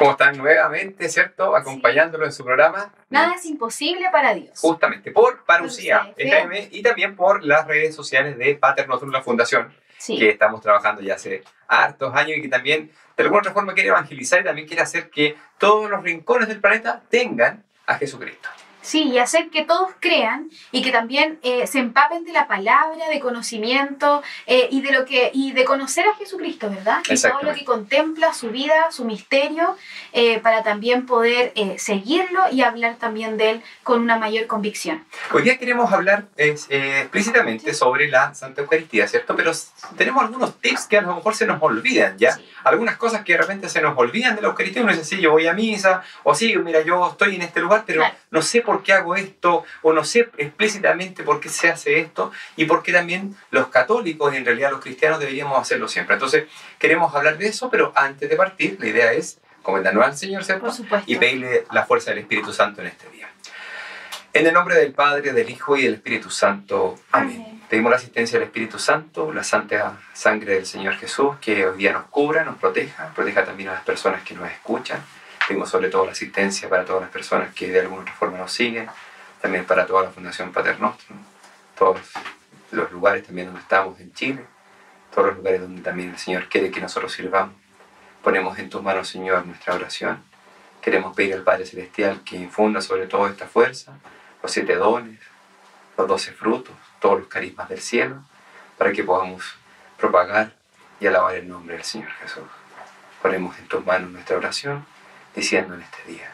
¿Cómo están nuevamente, cierto? Acompañándolo en su programa. Nada es imposible para Dios. Justamente, por Parousia Parousia FM y también por las redes sociales de Pater Nostrum, la fundación, que estamos trabajando ya hace hartos años y que también, de alguna otra forma, quiere evangelizar y también quiere hacer que todos los rincones del planeta tengan a Jesucristo. Sí, y hacer que todos crean y que también se empapen de la palabra, de conocimiento y de conocer a Jesucristo, ¿verdad? Y todo lo que contempla, su vida, su misterio, para también poder seguirlo y hablar también de él con una mayor convicción. Hoy día queremos hablar explícitamente sobre la Santa Eucaristía, ¿cierto? Pero tenemos algunos tips que a lo mejor se nos olvidan, ¿ya? Sí. Algunas cosas que de repente se nos olvidan de la Eucaristía. Uno dice, sí, yo voy a misa, o sí, mira, yo estoy en este lugar, pero no sé por qué hago esto, o no sé explícitamente por qué se hace esto, y por qué también los católicos, y en realidad los cristianos, deberíamos hacerlo siempre. Entonces, queremos hablar de eso, pero antes de partir, la idea es comendarnos al Señor, ¿cierto? Por supuesto. Y pedirle la fuerza del Espíritu Santo en este día. En el nombre del Padre, del Hijo y del Espíritu Santo. Amén. Pedimos la asistencia del Espíritu Santo, la santa sangre del Señor Jesús, que hoy día nos cubra, nos proteja también a las personas que nos escuchan. Pedimos sobre todo la asistencia para todas las personas que de alguna otra forma nos siguen, también para toda la Fundación Pater Nostrum, todos los lugares también donde estamos en Chile, todos los lugares donde también el Señor quiere que nosotros sirvamos. Ponemos en tus manos, Señor, nuestra oración. Queremos pedir al Padre Celestial que infunda sobre todo esta fuerza, los 7 dones, los 12 frutos, todos los carismas del cielo, para que podamos propagar y alabar el nombre del Señor Jesús. Ponemos en tus manos nuestra oración, diciendo en este día: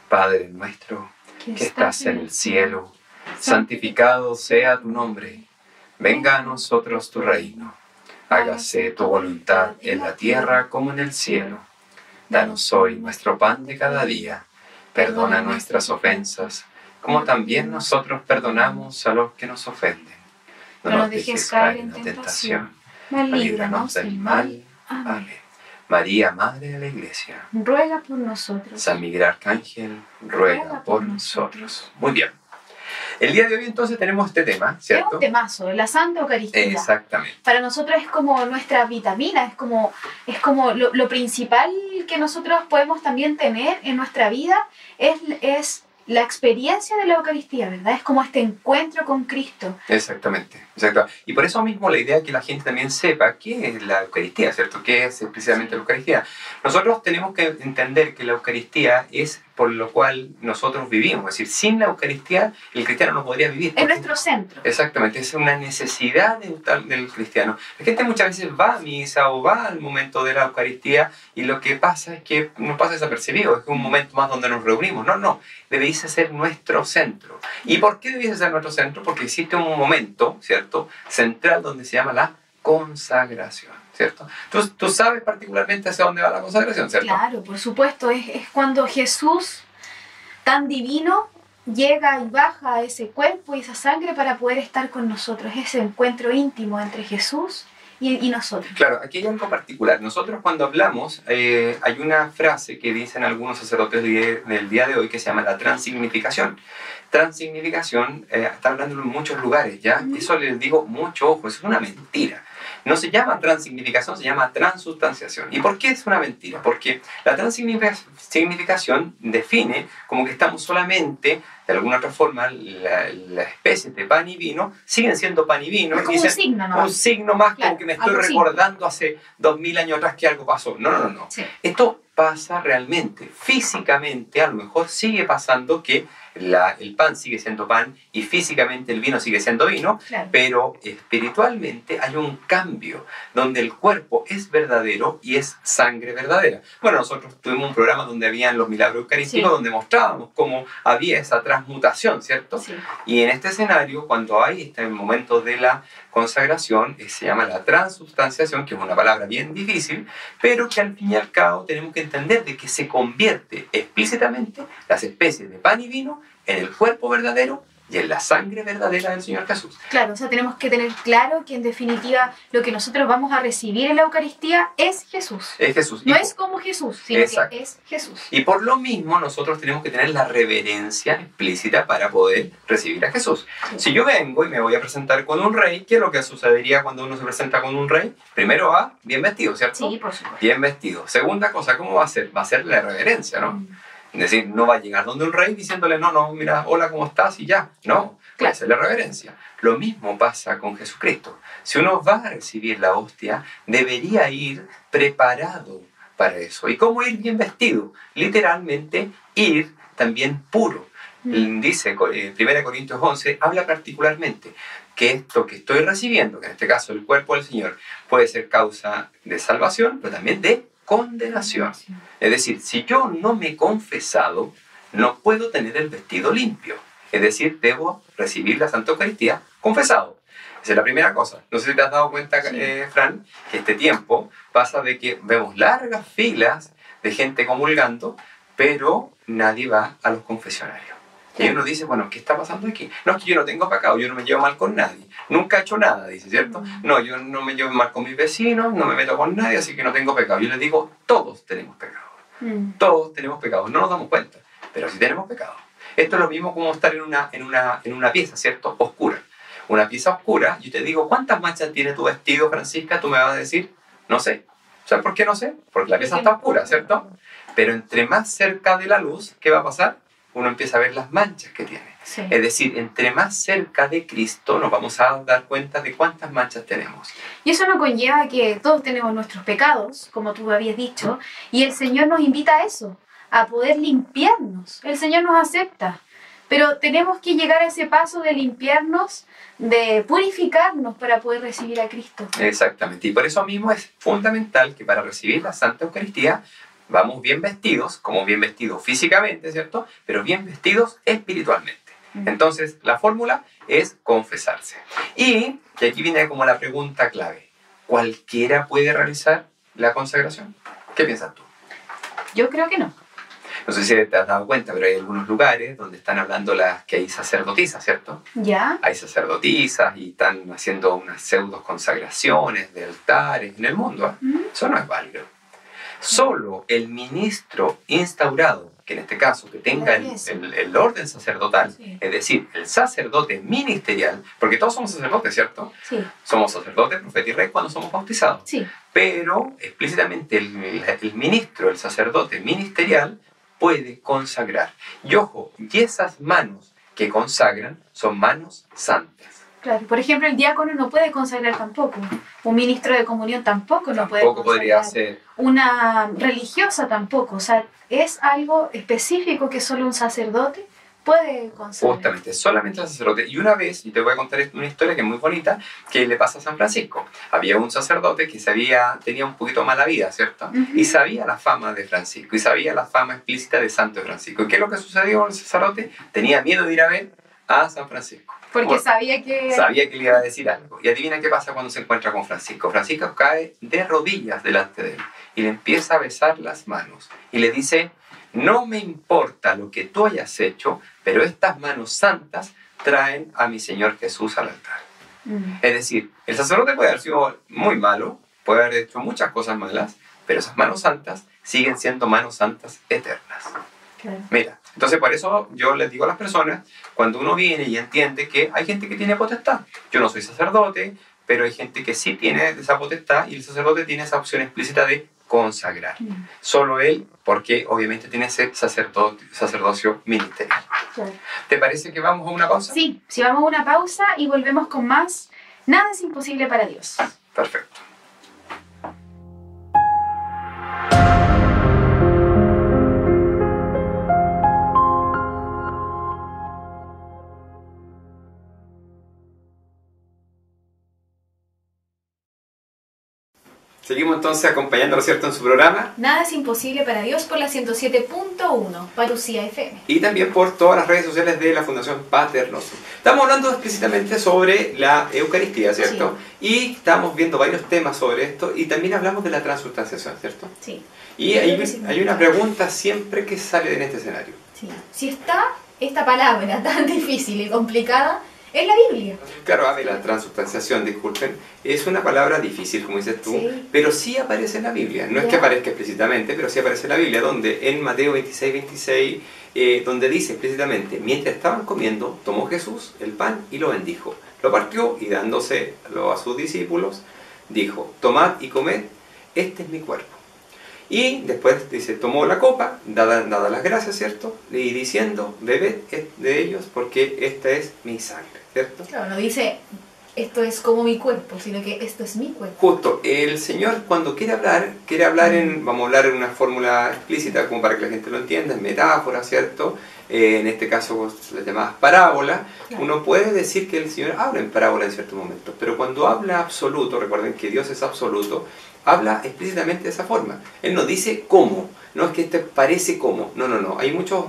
Padre nuestro, que estás en el cielo, santificado sea tu nombre. Venga a nosotros tu reino. Hágase tu voluntad en la tierra como en el cielo. Danos hoy nuestro pan de cada día. Perdona nuestras ofensas, como también nosotros perdonamos a los que nos ofenden. No nos dejes caer en la tentación, mas líbranos del mal. Amén. María, Madre de la Iglesia, ruega por nosotros. San Miguel Arcángel, ruega por nosotros. Muy bien. El día de hoy entonces tenemos este tema, ¿cierto? Es un temazo, la Santa Eucaristía. Exactamente. Para nosotros es como nuestra vitamina, es como lo principal que nosotros podemos también tener en nuestra vida, es la experiencia de la Eucaristía, ¿verdad? Es como este encuentro con Cristo. Exactamente, exacto. Y por eso mismo la idea es que la gente también sepa qué es la Eucaristía, ¿cierto? ¿Qué es precisamente la Eucaristía? Nosotros tenemos que entender que la Eucaristía es por lo cual nosotros vivimos. Es decir, sin la Eucaristía el cristiano no podría vivir. Es nuestro centro. Exactamente, es una necesidad del cristiano. La gente muchas veces va a misa o va al momento de la Eucaristía y lo que pasa es que nos pasa desapercibido, es un momento más donde nos reunimos. No, debería ser nuestro centro. ¿Y por qué debiese ser nuestro centro? Porque existe un momento, ¿cierto?, central donde se llama la consagración, ¿cierto? Tú sabes particularmente hacia dónde va la consagración, ¿cierto? Claro, por supuesto, es cuando Jesús, tan divino, llega y baja a ese cuerpo y esa sangre para poder estar con nosotros, ese encuentro íntimo entre Jesús y nosotros. Claro, aquí hay algo particular. Nosotros cuando hablamos, hay una frase que dicen algunos sacerdotes del día de hoy que se llama la transignificación. Transignificación, está hablándolo en muchos lugares, ¿ya? Eso les digo mucho ojo, eso es una mentira. No se llama transignificación, se llama transustanciación. ¿Y por qué es una mentira? Porque la transignificación define como que estamos solamente, de alguna otra forma, las especies de pan y vino siguen siendo pan y vino. Es como un signo, ¿no? Un signo más, claro, como que me estoy recordando hace 2000 años atrás que algo pasó. No. Sí. Esto pasa realmente, físicamente, a lo mejor sigue pasando que el pan sigue siendo pan y físicamente el vino sigue siendo vino, claro, pero espiritualmente hay un cambio donde el cuerpo es verdadero y es sangre verdadera. Bueno, nosotros tuvimos un programa donde habían los milagros eucarísticos, sí, donde mostrábamos cómo había esa transmutación, ¿cierto? Sí. Y en este escenario, cuando hay este momento de la consagración, se llama la transustanciación, que es una palabra bien difícil, pero que al fin y al cabo tenemos que entender de que se convierte explícitamente las especies de pan y vino en el cuerpo verdadero y en la sangre verdadera del Señor Jesús. Claro, o sea, tenemos que tener claro que en definitiva lo que nosotros vamos a recibir en la Eucaristía es Jesús. Es Jesús. No es como Jesús, sino exacto, que es Jesús. Y por lo mismo nosotros tenemos que tener la reverencia explícita para poder recibir a Jesús. Sí. Si yo vengo y me voy a presentar con un rey, ¿qué es lo que sucedería cuando uno se presenta con un rey? Primero va bien vestido, ¿cierto? Sí, por supuesto. Bien vestido. Segunda cosa, ¿cómo va a ser? Va a ser la reverencia, ¿no? Es decir, no va a llegar donde un rey diciéndole, no, mira, hola, ¿cómo estás? Y ya. No, va a ser la reverencia. Lo mismo pasa con Jesucristo. Si uno va a recibir la hostia, debería ir preparado para eso. ¿Y cómo ir bien vestido? Literalmente, ir también puro. Dice, 1 Corintios 11, habla particularmente que esto que estoy recibiendo, que en este caso el cuerpo del Señor, puede ser causa de salvación, pero también de condenación. Es decir, si yo no me he confesado, no puedo tener el vestido limpio. Es decir, debo recibir la Santa Eucaristía confesado. Esa es la primera cosa. No sé si te has dado cuenta, Fran, que este tiempo pasa de que vemos largas filas de gente comulgando, pero nadie va a los confesionarios. Y uno dice, bueno, ¿qué está pasando aquí? No, es que yo no tengo pecado, yo no me llevo mal con nadie. Nunca he hecho nada, dice, ¿cierto? No, yo no me llevo mal con mis vecinos, no me meto con nadie, así que no tengo pecado. Yo les digo, todos tenemos pecado. Todos tenemos pecado. No nos damos cuenta, pero sí tenemos pecado. Esto es lo mismo como estar en una pieza, ¿cierto? Oscura. Una pieza oscura, yo te digo, ¿cuántas manchas tiene tu vestido, Francisca? Tú me vas a decir, no sé. ¿Sabes por qué no sé? Porque la pieza está oscura, ¿cierto? Pero entre más cerca de la luz, ¿qué va a pasar? Uno empieza a ver las manchas que tiene. Sí. Es decir, entre más cerca de Cristo nos vamos a dar cuenta de cuántas manchas tenemos. Y eso nos conlleva que todos tenemos nuestros pecados, como tú habías dicho, y el Señor nos invita a eso, a poder limpiarnos. El Señor nos acepta, pero tenemos que llegar a ese paso de limpiarnos, de purificarnos para poder recibir a Cristo. Exactamente, y por eso mismo es fundamental que para recibir la Santa Eucaristía vamos bien vestidos, como bien vestidos físicamente, ¿cierto? Pero bien vestidos espiritualmente. Entonces, la fórmula es confesarse. Y aquí viene como la pregunta clave. ¿Cualquiera puede realizar la consagración? ¿Qué piensas tú? Yo creo que no. No sé si te has dado cuenta, pero hay algunos lugares donde están hablando que hay sacerdotisas, ¿cierto? ¿Ya? Hay sacerdotisas y están haciendo unas pseudo consagraciones de altares en el mundo. Eso no es válido. Solo el ministro instaurado, que en este caso que tenga el orden sacerdotal, sí, es decir, el sacerdote ministerial, porque todos somos sacerdotes, ¿cierto? Sí. Somos sacerdotes, profeta y rey cuando somos bautizados. Sí. Pero explícitamente el ministro, el sacerdote ministerial, puede consagrar. Y ojo, y esas manos que consagran son manos santas. Claro, por ejemplo, el diácono no puede consagrar tampoco. Un ministro de comunión tampoco no puede consagrar. Tampoco podría ser. Una religiosa tampoco. O sea, es algo específico que solo un sacerdote puede consagrar. Justamente, solamente el sacerdote. Y una vez, y te voy a contar una historia que es muy bonita, que le pasa a San Francisco. Había un sacerdote que tenía un poquito mala vida, ¿cierto? Y sabía la fama de Francisco, y sabía la fama explícita de Santo Francisco. ¿Y qué es lo que sucedió con el sacerdote? Tenía miedo de ir a ver a San Francisco. Porque sabía que le iba a decir algo. Y adivina qué pasa cuando se encuentra con Francisco. Francisco cae de rodillas delante de él y le empieza a besar las manos. Y le dice, no me importa lo que tú hayas hecho, pero estas manos santas traen a mi Señor Jesús al altar. Es decir, el sacerdote puede haber sido muy malo, puede haber hecho muchas cosas malas, pero esas manos santas siguen siendo manos santas eternas. Claro. Mira, entonces por eso yo les digo a las personas, cuando uno viene y entiende que hay gente que tiene potestad. Yo no soy sacerdote, pero hay gente que sí tiene esa potestad y el sacerdote tiene esa opción explícita de consagrar. Solo él, porque obviamente tiene ese sacerdocio ministerial. Claro. ¿Te parece que vamos a una pausa? Sí, vamos a una pausa y volvemos con más. Nada es imposible para Dios. Perfecto. Seguimos entonces acompañándolo, ¿cierto?, en su programa. Nada es imposible para Dios por la 107.1 Parousia FM. Y también por todas las redes sociales de la Fundación Pater Nostrum. Estamos hablando explícitamente sobre la Eucaristía, ¿cierto? Sí. Y estamos viendo varios temas sobre esto y también hablamos de la transubstanciación, ¿cierto? Sí. Y hay una pregunta siempre que sale en este escenario. Sí. Si está esta palabra tan difícil y complicada es la Biblia. Claro, la transubstanciación, disculpen, es una palabra difícil, como dices tú, Sí. pero sí aparece en la Biblia. No es que aparezca explícitamente, pero sí aparece en la Biblia, donde en Mateo 26, donde dice explícitamente, mientras estaban comiendo, tomó Jesús el pan y lo bendijo. Lo partió y dándoselo a sus discípulos, dijo, tomad y comed, este es mi cuerpo. Y después dice, tomó la copa, dadas las gracias, ¿cierto? Y diciendo, bebed de ellos porque esta es mi sangre, ¿cierto? Claro, no dice, esto es como mi cuerpo, sino que esto es mi cuerpo. Justo, el Señor cuando quiere hablar vamos a hablar en una fórmula explícita, como para que la gente lo entienda, en metáfora, ¿cierto? En este caso, las llamadas parábolas. Claro. Uno puede decir que el Señor habla en parábola en ciertos momentos, pero cuando habla absoluto, recuerden que Dios es absoluto, habla explícitamente de esa forma. Él no dice cómo, no es que este parece como, no. Hay muchos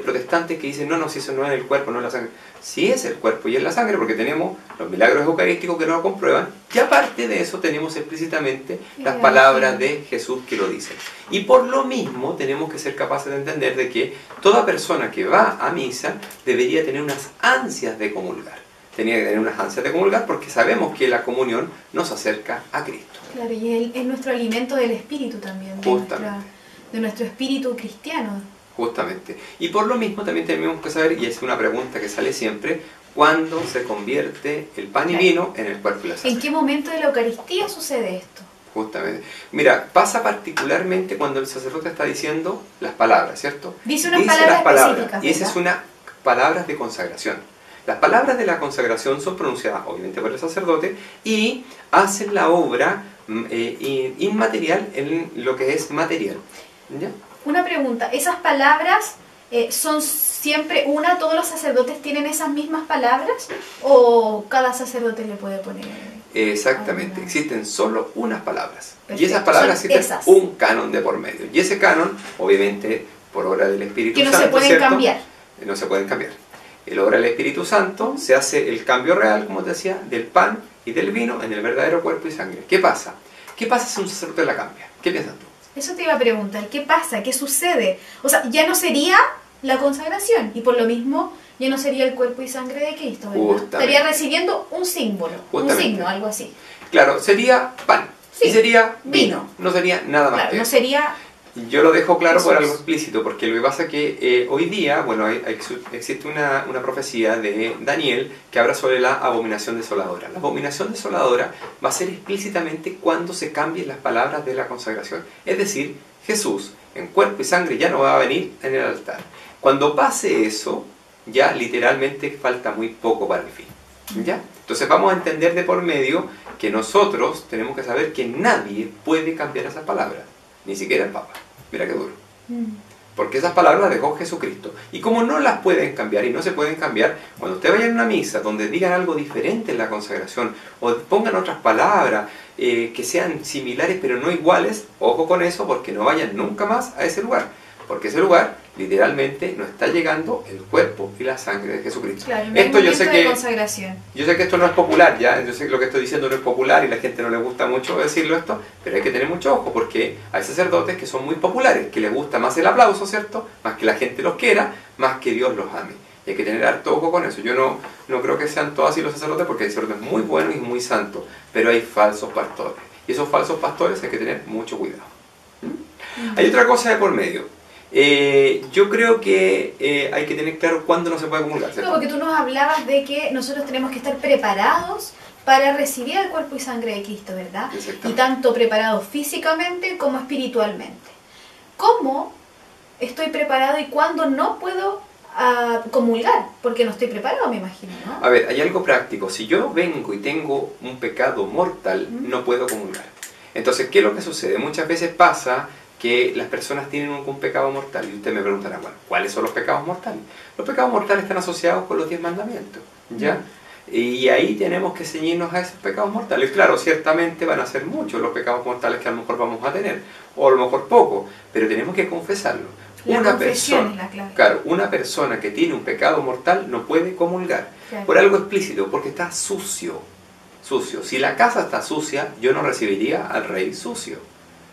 protestantes que dicen, no, si eso no es el cuerpo, no es la sangre. Sí es el cuerpo y es la sangre, porque tenemos los milagros eucarísticos que nos lo comprueban, y aparte de eso tenemos explícitamente las palabras de Jesús que lo dicen. Y por lo mismo tenemos que ser capaces de entender de que toda persona que va a misa debería tener unas ansias de comulgar. Tenía que tener unas ansias de comulgar porque sabemos que la comunión nos acerca a Cristo. Claro, y Él es nuestro alimento del espíritu también, de nuestro espíritu cristiano. Justamente. Y por lo mismo también tenemos que saber, y es una pregunta que sale siempre, ¿cuándo se convierte el pan y vino en el cuerpo y la sangre? ¿En qué momento de la Eucaristía sucede esto? Justamente. Mira, pasa particularmente cuando el sacerdote está diciendo las palabras, ¿cierto? Dice unas palabras específicas, y esas son unas palabras de consagración. Las palabras de la consagración son pronunciadas obviamente por el sacerdote y hacen la obra inmaterial en lo que es material. ¿Ya? Una pregunta, ¿esas palabras son siempre una? ¿Todos los sacerdotes tienen esas mismas palabras? ¿O cada sacerdote le puede poner? Exactamente, alguna? Existen solo unas palabras. Perfecto. Y esas palabras existen esas. Un canon de por medio. Y ese canon, obviamente, por obra del Espíritu Santo. Que no se pueden ¿cierto? cambiar. No se pueden cambiar. En obra del Espíritu Santo se hace el cambio real, como te decía, del pan y del vino en el verdadero cuerpo y sangre. ¿Qué pasa? ¿Qué pasa si un sacerdote la cambia? ¿Qué piensas tú? Eso te iba a preguntar, ¿qué pasa? ¿Qué sucede? O sea, ya no sería la consagración y por lo mismo ya no sería el cuerpo y sangre de Cristo, ¿verdad? Estaría recibiendo un símbolo, un signo, algo así. Claro, sería pan y sería vino. No sería nada más. Claro, no sería... Yo lo dejo claro por algo explícito, porque lo que pasa es que hoy día, bueno, existe una profecía de Daniel que habla sobre la abominación desoladora. La abominación desoladora va a ser explícitamente cuando se cambien las palabras de la consagración. Es decir, Jesús en cuerpo y sangre ya no va a venir en el altar. Cuando pase eso, ya literalmente falta muy poco para el fin. ¿Ya? Entonces vamos a entender de por medio que nosotros tenemos que saber que nadie puede cambiar esas palabras. Ni siquiera el Papa. Mira qué duro. Porque esas palabras las dejó Jesucristo. Y como no las pueden cambiar y no se pueden cambiar, cuando usted vaya a una misa donde digan algo diferente en la consagración o pongan otras palabras que sean similares pero no iguales, ojo con eso porque no vayan nunca más a ese lugar. Porque ese lugar literalmente no está llegando el cuerpo y la sangre de Jesucristo. Claro, esto yo sé que consagración. Yo sé que esto no es popular, ya, yo sé que lo que estoy diciendo no es popular y la gente no le gusta mucho decirlo esto, pero hay que tener mucho ojo porque hay sacerdotes que son muy populares, que les gusta más el aplauso, ¿cierto? Más que la gente los quiera, más que Dios los ame. Y hay que tener harto ojo con eso. Yo no creo que sean todos así los sacerdotes porque hay sacerdotes muy buenos y muy santos, pero hay falsos pastores. Y esos falsos pastores hay que tener mucho cuidado. Hay otra cosa de por medio. Yo creo que hay que tener claro cuándo no se puede comulgar, ¿cierto? No, porque tú nos hablabas de que nosotros tenemos que estar preparados para recibir el cuerpo y sangre de Cristo, ¿verdad? Y tanto preparados físicamente como espiritualmente. ¿Cómo estoy preparado y cuándo no puedo comulgar? Porque no estoy preparado, me imagino, ¿no? A ver, hay algo práctico. Si yo vengo y tengo un pecado mortal, no puedo comulgar. Entonces, ¿qué es lo que sucede? Muchas veces pasa que las personas tienen un pecado mortal. Y usted me preguntará, bueno, ¿cuáles son los pecados mortales? Los pecados mortales están asociados con los 10 mandamientos, ¿ya? Y ahí tenemos que ceñirnos a esos pecados mortales. Claro, ciertamente van a ser muchos los pecados mortales que a lo mejor vamos a tener, o a lo mejor poco, pero tenemos que confesarlo. Una persona que tiene un pecado mortal no puede comulgar, por algo explícito, porque está sucio. Si la casa está sucia, yo no recibiría al rey sucio,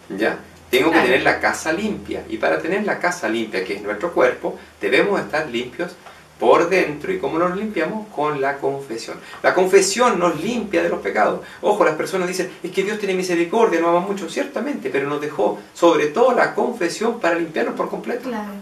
¿ya? Tengo que tener la casa limpia, y para tener la casa limpia, que es nuestro cuerpo, debemos estar limpios por dentro. ¿Y cómo nos limpiamos? Con la confesión. La confesión nos limpia de los pecados. Ojo, las personas dicen, es que Dios tiene misericordia, nos ama mucho, ciertamente, pero nos dejó sobre todo la confesión para limpiarnos por completo. Claro.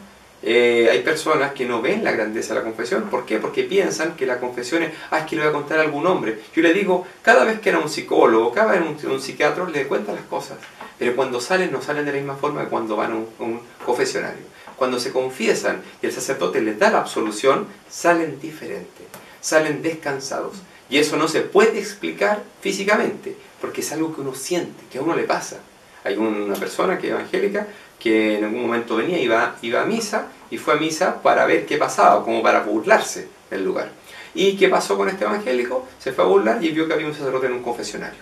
Hay personas que no ven la grandeza de la confesión. ¿Por qué? Porque piensan que la confesión es que le voy a contar a algún hombre. Yo le digo, cada vez que era un psicólogo, cada vez un psiquiatra, le cuenta las cosas. Pero cuando salen, no salen de la misma forma que cuando van a un confesionario. Cuando se confiesan y el sacerdote les da la absolución, salen diferentes, salen descansados. Y eso no se puede explicar físicamente, porque es algo que uno siente, que a uno le pasa. Hay una persona que es evangélica, que en algún momento venía, iba a misa, y fue a misa para ver qué pasaba, como para burlarse del lugar. ¿Y qué pasó con este evangélico? Se fue a burlar y vio que había un sacerdote en un confesionario.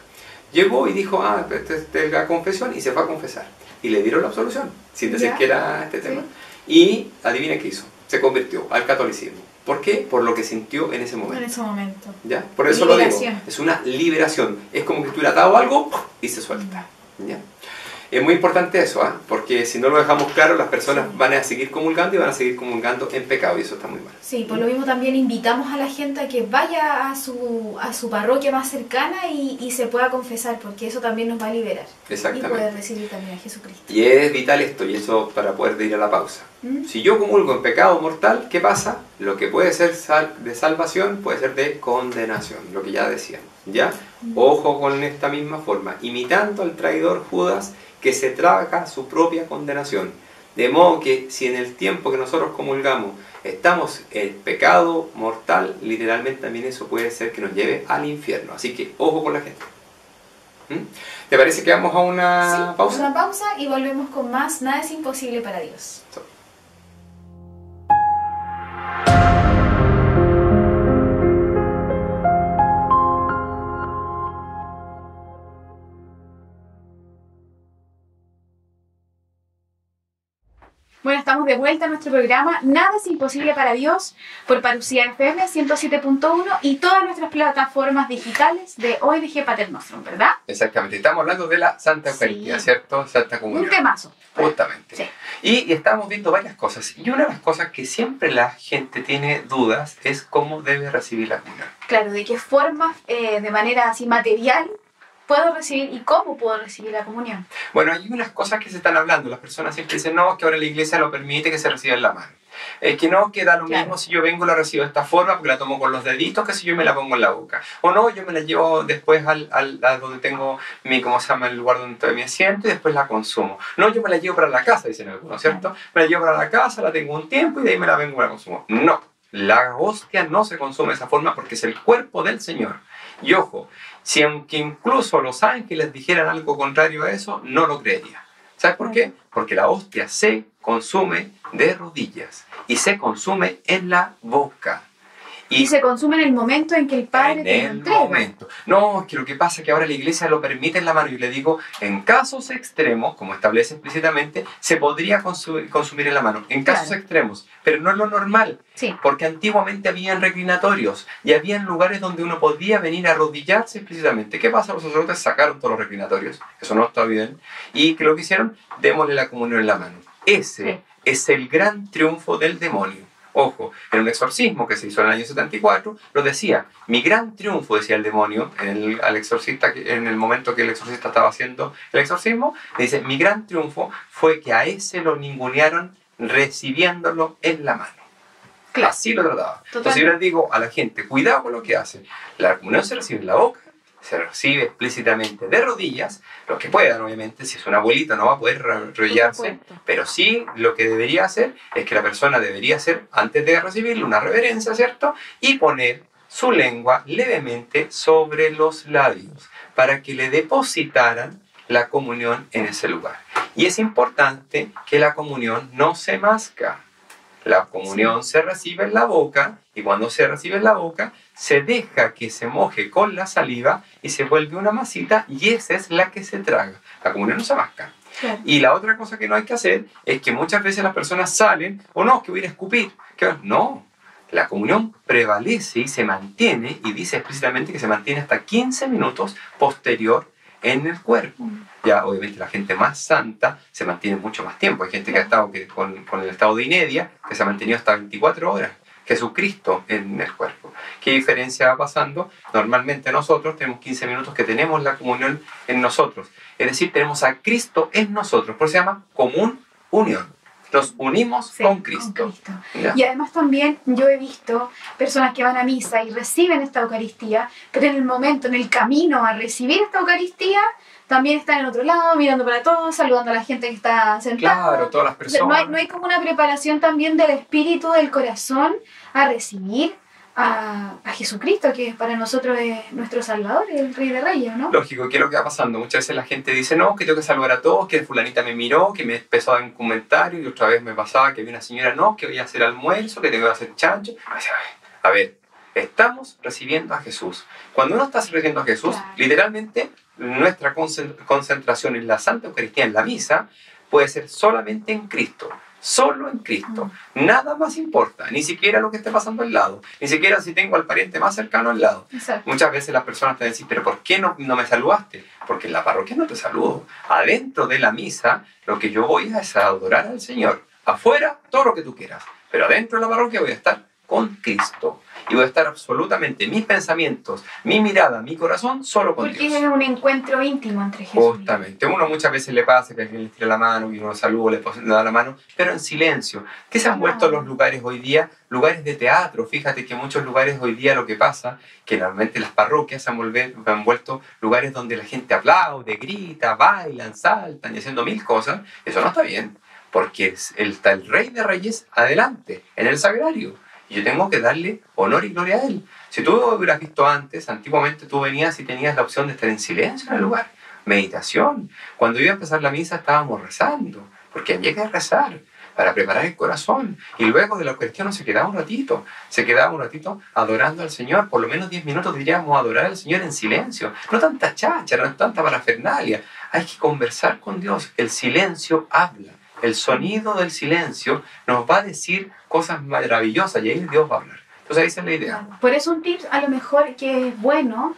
Llegó y dijo, esta es la confesión, y se fue a confesar. Y le dieron la absolución, sin decir que era este tema. Y adivina qué hizo, se convirtió al catolicismo. ¿Por qué? Por lo que sintió en ese momento. En ese momento. ¿Ya? Por eso lo digo, es una liberación. Es como que estuviera atado a algo y se suelta. ¿Ya? Es muy importante eso, porque si no lo dejamos claro, las personas van a seguir comulgando y van a seguir comulgando en pecado, y eso está muy mal. Sí, por lo mismo también invitamos a la gente a que vaya a su parroquia más cercana y se pueda confesar, porque eso también nos va a liberar. Exactamente. Y poder recibir también a Jesucristo. Y es vital esto, y eso para poder ir a la pausa. Si yo comulgo en pecado mortal, ¿qué pasa? Lo que puede ser de salvación puede ser de condenación, lo que ya decíamos. ¿Ya? Ojo con esta misma forma, imitando al traidor Judas, que se traga su propia condenación. De modo que si en el tiempo que nosotros comulgamos estamos en pecado mortal, literalmente también eso puede ser que nos lleve al infierno. Así que ojo con la gente. ¿Te parece que vamos a una pausa? Una pausa y volvemos con más Nada es imposible para Dios. Bueno, estamos de vuelta a nuestro programa Nada es imposible para Dios por Parousia FM 107.1 y todas nuestras plataformas digitales de ONG Pater Nostrum, ¿verdad? Exactamente, estamos hablando de la Santa Eucaristía, ¿cierto? Santa Comunión. Un temazo. Justamente. Sí. Y estamos viendo varias cosas. Y una de las cosas que siempre la gente tiene dudas es cómo debe recibir la comunión. Claro, de qué forma, de manera así material, puedo recibir y cómo puedo recibir la comunión. Bueno, hay unas cosas que se están hablando. Las personas siempre dicen, no, es que ahora la iglesia lo permite que se reciba en la mano. Es que no, que da lo mismo si yo vengo y la recibo de esta forma porque la tomo con los deditos que si yo me la pongo en la boca. O no, yo me la llevo después a donde tengo el lugar donde estoy mi asiento y después la consumo. No, yo me la llevo para la casa, dicen algunos, ¿cierto? Me la llevo para la casa, la tengo un tiempo y de ahí me la vengo y la consumo. No, la hostia no se consume de esa forma porque es el cuerpo del Señor. Y ojo, si aunque incluso los ángeles dijeran algo contrario a eso, no lo creería. ¿Sabes por qué? Porque la hostia se consume de rodillas y se consume en la boca. Y se consume en el momento en que el Padre te lo entrega. Momento. No, es que lo que pasa es que ahora la iglesia lo permite en la mano. Y le digo, en casos extremos, como establece explícitamente, se podría consumir en la mano. En casos extremos. Pero no es lo normal. Sí. Porque antiguamente habían reclinatorios y habían lugares donde uno podía venir a arrodillarse explícitamente. ¿Qué pasa? Los sacerdotes sacaron todos los reclinatorios. Eso no está bien. Y que lo que hicieron, démosle la comunión en la mano. Ese es el gran triunfo del demonio. Ojo, en un exorcismo que se hizo en el año 74, lo decía, mi gran triunfo, decía el demonio, al exorcista, en el momento que el exorcista estaba haciendo el exorcismo, dice, mi gran triunfo fue que a ese lo ningunearon recibiéndolo en la mano. Claro. Así lo trataba. Entonces yo les digo a la gente, cuidado con lo que hacen. La comunión se recibe en la boca, se recibe explícitamente de rodillas, los que puedan, obviamente. Si es un abuelito no va a poder arrodillarse, pero sí lo que debería hacer es que la persona debería hacer, antes de recibirlo, una reverencia, ¿cierto? Y poner su lengua levemente sobre los labios para que le depositaran la comunión en ese lugar. Y es importante que la comunión no se masca. La comunión se recibe en la boca y cuando se recibe en la boca se deja que se moje con la saliva y se vuelve una masita y esa es la que se traga. La comunión no se masca. Claro. Y la otra cosa que no hay que hacer es que muchas veces las personas salen o no, que voy a ir a escupir. No, la comunión prevalece y se mantiene y dice explícitamente que se mantiene hasta 15 minutos posterior en el cuerpo. Ya, obviamente, la gente más santa se mantiene mucho más tiempo. Hay gente que ha estado con el estado de inedia, que se ha mantenido hasta 24 horas. Jesucristo en el cuerpo. ¿Qué diferencia va pasando? Normalmente nosotros tenemos 15 minutos que tenemos la comunión en nosotros. Es decir, tenemos a Cristo en nosotros. Por eso se llama común unión. Nos unimos con Cristo. Y además también yo he visto personas que van a misa y reciben esta Eucaristía, pero en el momento, en el camino a recibir esta Eucaristía, también están en otro lado, mirando para todos, saludando a la gente que está sentada. Claro, todas las personas. No hay como una preparación también del espíritu, del corazón, a recibir a Jesucristo, que para nosotros es nuestro Salvador, el Rey de Reyes, ¿no? Lógico, ¿qué es lo que va pasando? Muchas veces la gente dice, no, que tengo que saludar a todos, que fulanita me miró, que me empezó a dar un comentario, y otra vez me pasaba que vi una señora, no, que voy a hacer almuerzo, que tengo que hacer chancho. A ver, estamos recibiendo a Jesús. Cuando uno está recibiendo a Jesús, claro, literalmente nuestra concentración en la Santa Eucaristía, en la misa, puede ser solamente en Cristo. Solo en Cristo. Nada más importa. Ni siquiera lo que esté pasando al lado. Ni siquiera si tengo al pariente más cercano al lado. Exacto. Muchas veces las personas te dicen, pero ¿por qué no me saludaste? Porque en la parroquia no te saludo. Adentro de la misa, lo que yo voy a es a adorar al Señor. Afuera, todo lo que tú quieras. Pero adentro de la parroquia voy a estar con Cristo. Y voy a estar absolutamente, mis pensamientos, mi mirada, mi corazón, solo con Dios. Porque es un encuentro íntimo entre Jesús. Justamente. Uno muchas veces le pasa que alguien le tira la mano y uno saluda, le da la mano, pero en silencio. ¿Qué se han vuelto los lugares hoy día? Lugares de teatro. Fíjate que en muchos lugares hoy día lo que pasa, que normalmente las parroquias se han vuelto lugares donde la gente aplaude, grita, bailan, saltan y haciendo mil cosas. Eso no está bien, porque está el Rey de Reyes adelante, en el sagrario. Y yo tengo que darle honor y gloria a Él. Si tú hubieras visto antes, antiguamente tú venías y tenías la opción de estar en silencio en el lugar. Meditación. Cuando iba a empezar la misa estábamos rezando, porque había que rezar para preparar el corazón. Y luego de la Eucaristía no se quedaba un ratito. Se quedaba un ratito adorando al Señor. Por lo menos 10 minutos diríamos adorar al Señor en silencio. No tanta cháchara, no tanta parafernalia. Hay que conversar con Dios. El silencio habla. El sonido del silencio nos va a decir cosas maravillosas y ahí Dios va a hablar. Entonces esa es la idea. Por eso un tip a lo mejor que es bueno,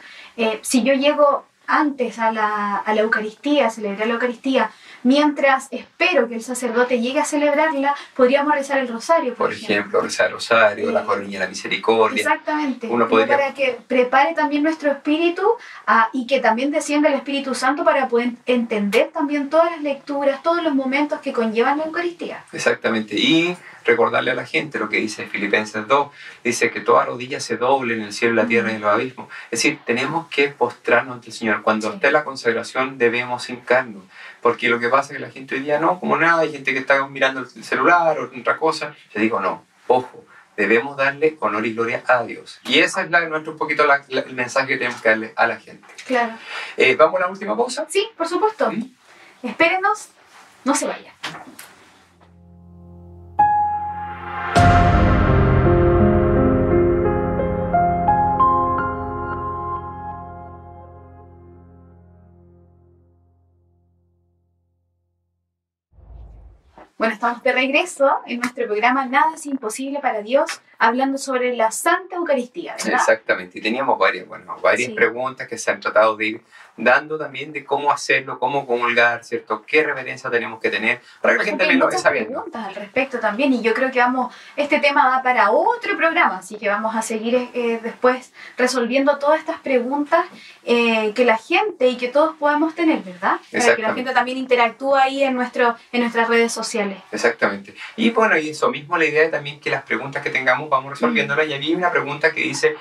si yo llego antes a la Eucaristía, a celebrar la Eucaristía, mientras espero que el sacerdote llegue a celebrarla, podríamos rezar el rosario, por ejemplo. Rezar el rosario, la coronilla de la misericordia. Exactamente. Uno podría... Para que prepare también nuestro espíritu y que también descienda el Espíritu Santo para poder entender también todas las lecturas, todos los momentos que conllevan la Eucaristía. Exactamente. Y recordarle a la gente lo que dice Filipenses 2, dice que toda rodilla se doble en el cielo, la tierra y en los abismos. Es decir, tenemos que postrarnos ante el Señor. Cuando esté la consagración debemos hincarnos, porque lo que pasa es que la gente hoy día no, como nada, hay gente que está mirando el celular o otra cosa. Yo digo, no, ojo, debemos darle honor y gloria a Dios. Y esa es un poquito el mensaje que tenemos que darle a la gente. Claro. ¿Vamos a la última pausa? Sí, por supuesto. Espérenos, no se vayan. Bueno, estamos de regreso en nuestro programa Nada es imposible para Dios, hablando sobre la Santa Eucaristía, ¿verdad? Exactamente, y teníamos varias preguntas que se han tratado de ir dando también de cómo hacerlo, cómo comulgar, ¿cierto? ¿Qué reverencia tenemos que tener para que la gente también lo vaya sabiendo? Hay muchas preguntas al respecto también, y yo creo que este tema va para otro programa, así que vamos a seguir después resolviendo todas estas preguntas que la gente y que todos podemos tener, ¿verdad? Para que la gente también interactúe ahí en nuestras redes sociales. Exactamente. Y bueno, y eso mismo, la idea es también que las preguntas que tengamos vamos resolviéndolas. Y había una pregunta que dice,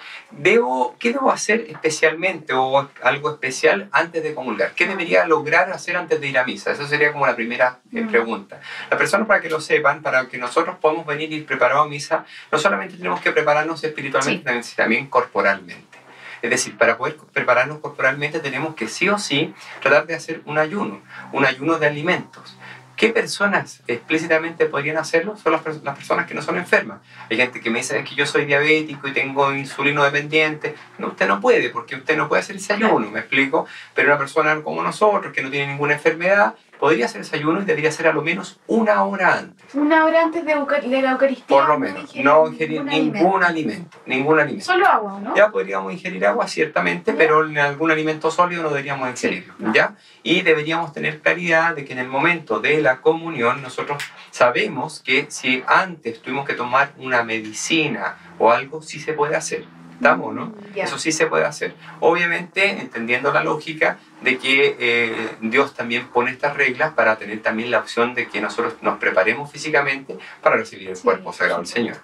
¿qué debo hacer especialmente o algo especial antes de comulgar? ¿Qué debería lograr hacer antes de ir a misa? Esa sería como la primera pregunta. Las personas, para que lo sepan, para que nosotros podamos venir y ir preparados a misa, no solamente tenemos que prepararnos espiritualmente, sino también corporalmente. Es decir, para poder prepararnos corporalmente tenemos que sí o sí tratar de hacer un ayuno de alimentos. ¿Qué personas explícitamente podrían hacerlo? Son las personas que no son enfermas. Hay gente que me dice, es que yo soy diabético y tengo insulino dependiente. No, usted no puede, porque usted no puede hacer ese ayuno, ¿me explico? Pero una persona como nosotros, que no tiene ninguna enfermedad, podría ser desayuno y debería ser a lo menos 1 hora antes. 1 hora antes de la Eucaristía. Por lo menos, no ingerir ningún alimento. Solo agua, ¿no? Ya podríamos ingerir agua, ciertamente, ¿ya? Pero en algún alimento sólido no deberíamos ingerirlo, sí, no. ¿Ya? Y deberíamos tener claridad de que en el momento de la comunión nosotros sabemos que si antes tuvimos que tomar una medicina o algo, sí se puede hacer. ¿Estamos, no? Yeah. Eso sí se puede hacer. Obviamente, entendiendo la lógica de que Dios también pone estas reglas para tener también la opción de que nosotros nos preparemos físicamente para recibir el cuerpo sagrado del Señor.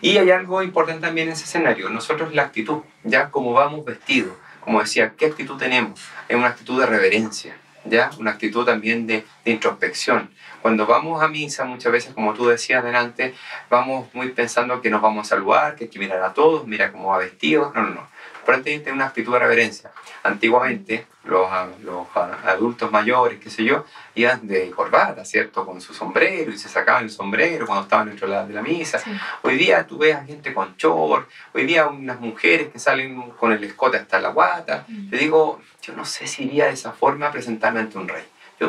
Y hay algo importante también en ese escenario. Nosotros la actitud, ya como vamos vestidos, como decía, ¿qué actitud tenemos? Es una actitud de reverencia, ¿ya? Una actitud también de introspección. Cuando vamos a misa, muchas veces, como tú decías delante, vamos muy pensando que nos vamos a saludar, que hay que mirar a todos, mira cómo va vestido. No. Por eso tiene una actitud de reverencia. Antiguamente, los adultos mayores, qué sé yo, iban de corbata, ¿cierto? Con su sombrero, y se sacaban el sombrero cuando estaban dentro de la misa. Sí. Hoy día tú ves a gente con short, hoy día unas mujeres que salen con el escote hasta la guata. Te digo, yo no sé si iría de esa forma a presentarme ante un rey. Yo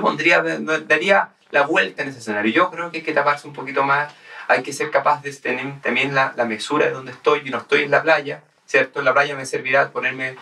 daría la vuelta en ese escenario. Yo creo que hay que taparse un poquito más, hay que ser capaz de tener también la mesura de donde estoy. Yo no estoy en la playa, ¿cierto? En la playa me servirá ponerme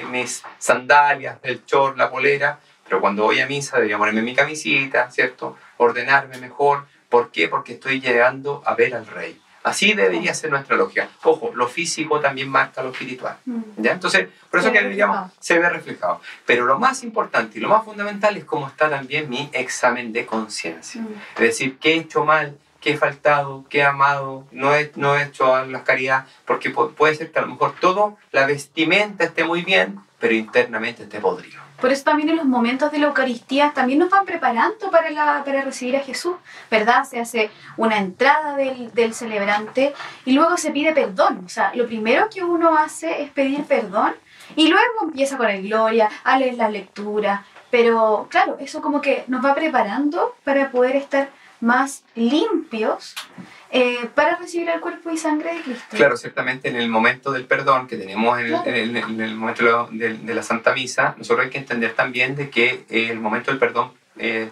mis sandalias, el short, la polera, pero cuando voy a misa debería ponerme mi camisita, ¿cierto? Ordenarme mejor. ¿Por qué? Porque estoy llegando a ver al Rey. Así debería ser nuestra lógica. Ojo, lo físico también marca lo espiritual, ¿ya? Entonces, por eso que diríamos, se ve reflejado. Pero lo más importante y lo más fundamental es cómo está también mi examen de conciencia. Es decir, ¿qué he hecho mal? ¿Qué he faltado? ¿Qué he amado? No he hecho las caridades. Porque puede ser que a lo mejor todo, la vestimenta esté muy bien, pero internamente esté podrido. Por eso también en los momentos de la Eucaristía también nos van preparando para recibir a Jesús, ¿verdad? Se hace una entrada del celebrante y luego se pide perdón. O sea, lo primero que uno hace es pedir perdón y luego empieza con el Gloria, a leer la lectura. Pero claro, eso como que nos va preparando para poder estar más limpios para recibir el cuerpo y sangre de Cristo. Claro, ciertamente en el momento del perdón que tenemos en el momento de la Santa Misa, nosotros hay que entender también de que el momento del perdón,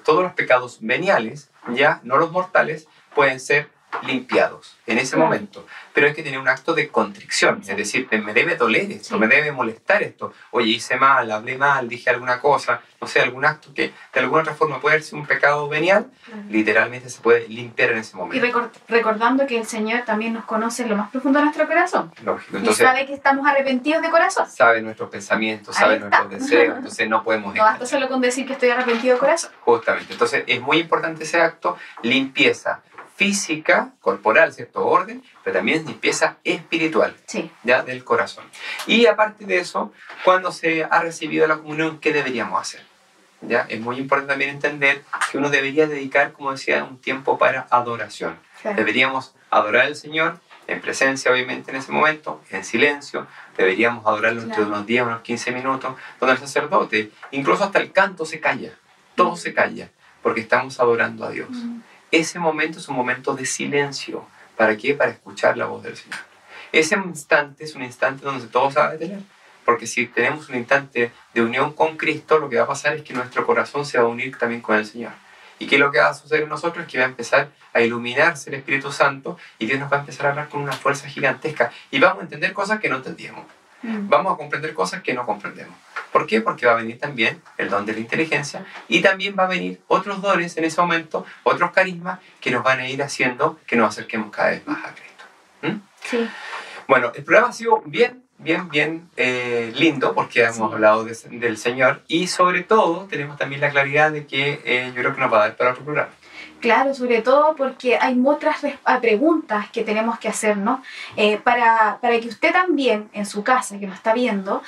todos los pecados veniales, ya no los mortales, pueden ser limpiados en ese momento, pero hay que tener un acto de contrición, es decir, me debe doler esto, me debe molestar esto, oye, hice mal, hablé mal, dije alguna cosa, no sé, algún acto que de alguna otra forma puede ser un pecado venial, literalmente se puede limpiar en ese momento. Y recordando que el Señor también nos conoce en lo más profundo de nuestro corazón. Lógico. Entonces, y sabe que estamos arrepentidos de corazón. Sabe nuestros pensamientos, sabe nuestros deseos, entonces no podemos... No basta solo con decir que estoy arrepentido de corazón. Justamente, entonces es muy importante ese acto, limpieza física, corporal, cierto orden, pero también limpieza espiritual, sí, ya del corazón. Y aparte de eso, cuando se ha recibido la comunión, ¿qué deberíamos hacer? ¿Ya? Es muy importante también entender que uno debería dedicar, como decía, un tiempo para adoración. Claro. Deberíamos adorar al Señor en presencia, obviamente, en ese momento, en silencio. Deberíamos adorarlo entre unos 10, unos 15 minutos, donde el sacerdote, incluso hasta el canto se calla, todo se calla, porque estamos adorando a Dios. Ese momento es un momento de silencio. ¿Para qué? Para escuchar la voz del Señor. Ese instante es un instante donde todo se va a detener. Porque si tenemos un instante de unión con Cristo, lo que va a pasar es que nuestro corazón se va a unir también con el Señor. ¿Y qué es lo que va a suceder en nosotros? Es que va a empezar a iluminarse el Espíritu Santo y Dios nos va a empezar a hablar con una fuerza gigantesca. Y vamos a entender cosas que no entendíamos. Vamos a comprender cosas que no comprendemos. ¿Por qué? Porque va a venir también el don de la inteligencia y también va a venir otros dones en ese momento, otros carismas que nos van a ir haciendo que nos acerquemos cada vez más a Cristo. Sí. Bueno, el programa ha sido bien lindo porque hemos hablado del Señor y sobre todo tenemos también la claridad de que yo creo que nos va a dar para otro programa. Claro, sobre todo porque hay otras preguntas que tenemos que hacernos para que usted también en su casa, que nos está viendo,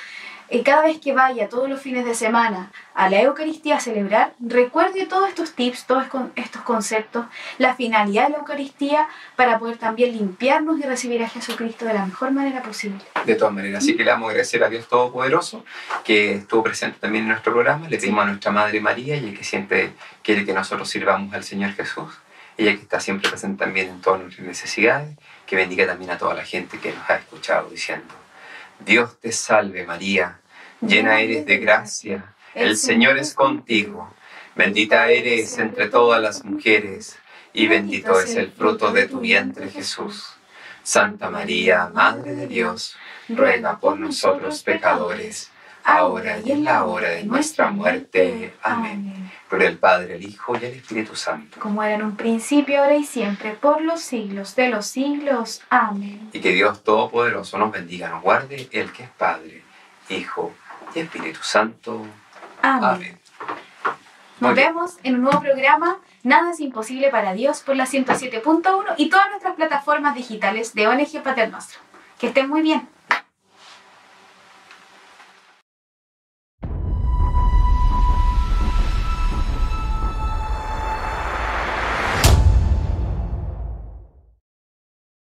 cada vez que vaya todos los fines de semana a la Eucaristía a celebrar, recuerde todos estos tips, todos estos conceptos, la finalidad de la Eucaristía para poder también limpiarnos y recibir a Jesucristo de la mejor manera posible. De todas maneras, así que le damos a agradecer a Dios Todopoderoso que estuvo presente también en nuestro programa. Le pedimos a nuestra Madre María, y que siempre quiere que nosotros sirvamos al Señor Jesús, ella que está siempre presente también en todas nuestras necesidades, que bendiga también a toda la gente que nos ha escuchado diciendo: Dios te salve María, llena eres de gracia, el Señor es contigo. Bendita eres entre todas las mujeres, y bendito es el fruto de tu vientre, Jesús. Santa María, Madre de Dios, ruega por nosotros pecadores, ahora y en la hora de nuestra muerte. Amén. Gloria al Padre, al Hijo y al Espíritu Santo. Como era en un principio, ahora y siempre, por los siglos de los siglos. Amén. Y que Dios Todopoderoso nos bendiga, nos guarde, el que es Padre, Hijo y Espíritu Santo. Amén. Nos vemos en un nuevo programa, Nada es imposible para Dios, por la 107.1 y todas nuestras plataformas digitales de ONG Pater Nostrum. Que estén muy bien.